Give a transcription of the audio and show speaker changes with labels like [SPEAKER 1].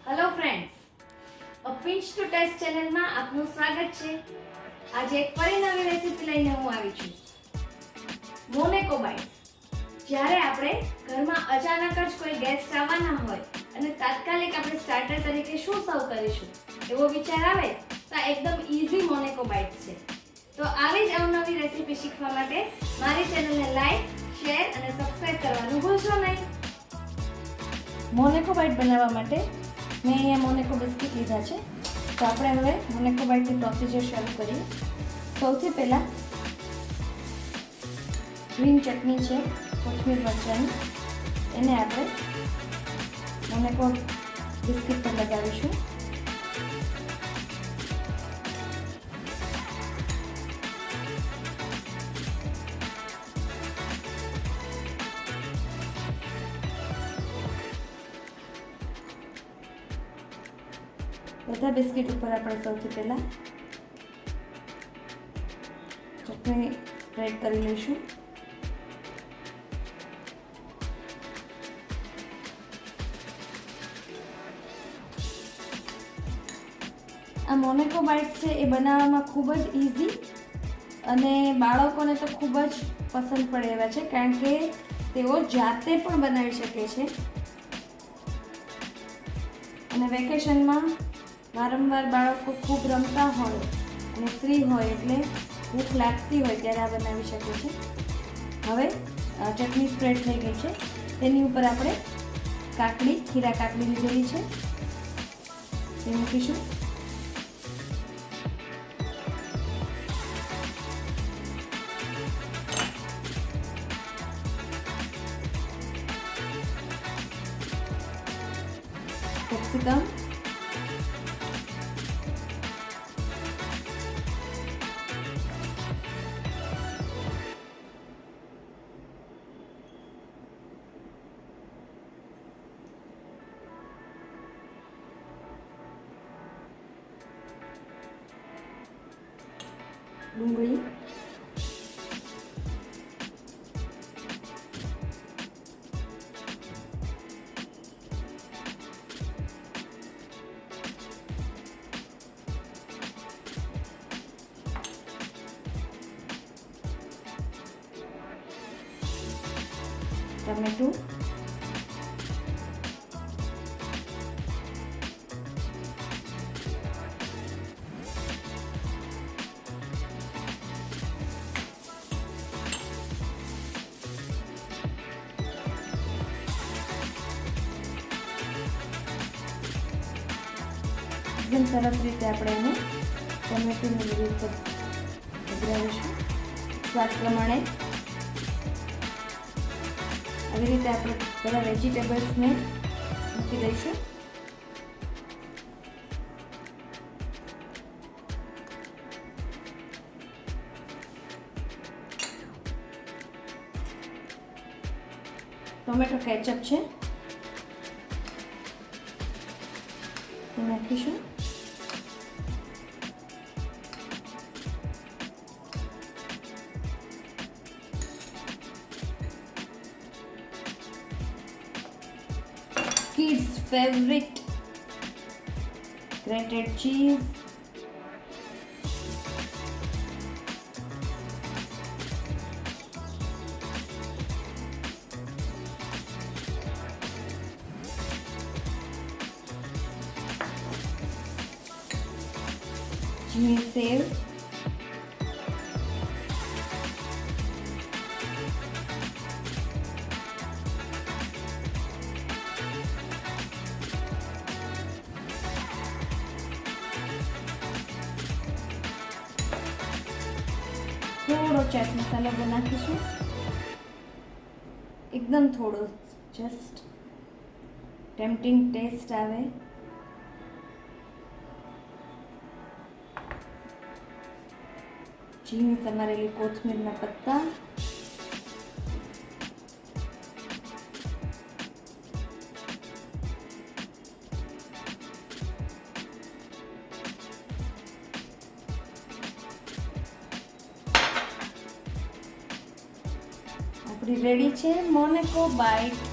[SPEAKER 1] Hello friends, અ pinch two test ચેનલમાં આપનું સ્વાગત છે. આજે એક ફરી નવી રેસીપી લઈને હું આવી છું, મોનેકો બાઇટ્સ. જ્યારે આપણે ઘરમાં અચાનક જ કોઈ ગેસ્ટ આવવાના હોય અને તાત્કાલિક આપણે સ્ટાર્ટર તરીકે શું સર્વ કરીશું એવો વિચાર આવે તો આ એકદમ ઈઝી મોનેકો બાઇટ્સ છે. તો આવી જ અવનવી રેસીપી શીખવા માટે મારી ચેનલને લાઈક, શેર અને સબસ્ક્રાઇબ કરવાનું ભૂલશો નહીં. મોનેકો બાઇટ બનાવવા માટે મેં અહીંયા મોનેકો બિસ્કિટ લીધા છે. તો આપણે હવે મોનેકો બાઇટની પ્રોસિજર શરૂ કરીએ. સૌથી પહેલાં ગ્રીન ચટણી છે કોથમીર મરચાંની, એને આપણે મોનેકો બિસ્કિટ પર લગાવીશું. બધા બિસ્કિટ ઉપર આપણે સૌથી પહેલાં ચટણી સ્પ્રેડ કરી લઈશું. આ મોનેકો બાઇટ્સ છે એ બનાવવામાં ખૂબ જ ઇઝી અને બાળકોને તો ખૂબ જ પસંદ પડે એવા છે, કારણ કે તેઓ જાતે પણ બનાવી શકે છે. અને વેકેશનમાં વારંવાર બાળકો ખૂબ રમતા હોય અને ફ્રી હોય એટલે ભૂખ લાગતી હોય ત્યારે આ બનાવી શકે છે. હવે ચટણી સ્પ્રેડ થઈ ગઈ છે, તેની ઉપર આપણે ખીરા કાકડી લીધેલી છે તે મૂકીશું. કેપ્સિકમ, ડુંગળી, ટમેટું, એકદમ સરસ રીતે આપણે એને ટમેટુની લીલી ઉપર ઉભરાવીશું. સ્વાદ પ્રમાણે આવી રીતે આપણે બધા વેજીટેબલ્સને મૂકી દઈશું. ટોમેટો કેચઅપ છે એ નાખીશું. Kids' favorite grated cheese, chili sev, થોડો ચાટ મસાલો નાખીશું, એકદમ થોડો, જસ્ટ ટેમ્પટિંગ ટેસ્ટ આવે. ઝીણી સમારેલી કોથમીરના પત્તા, આપણી રેડી છે મોનેકો બાઇટ.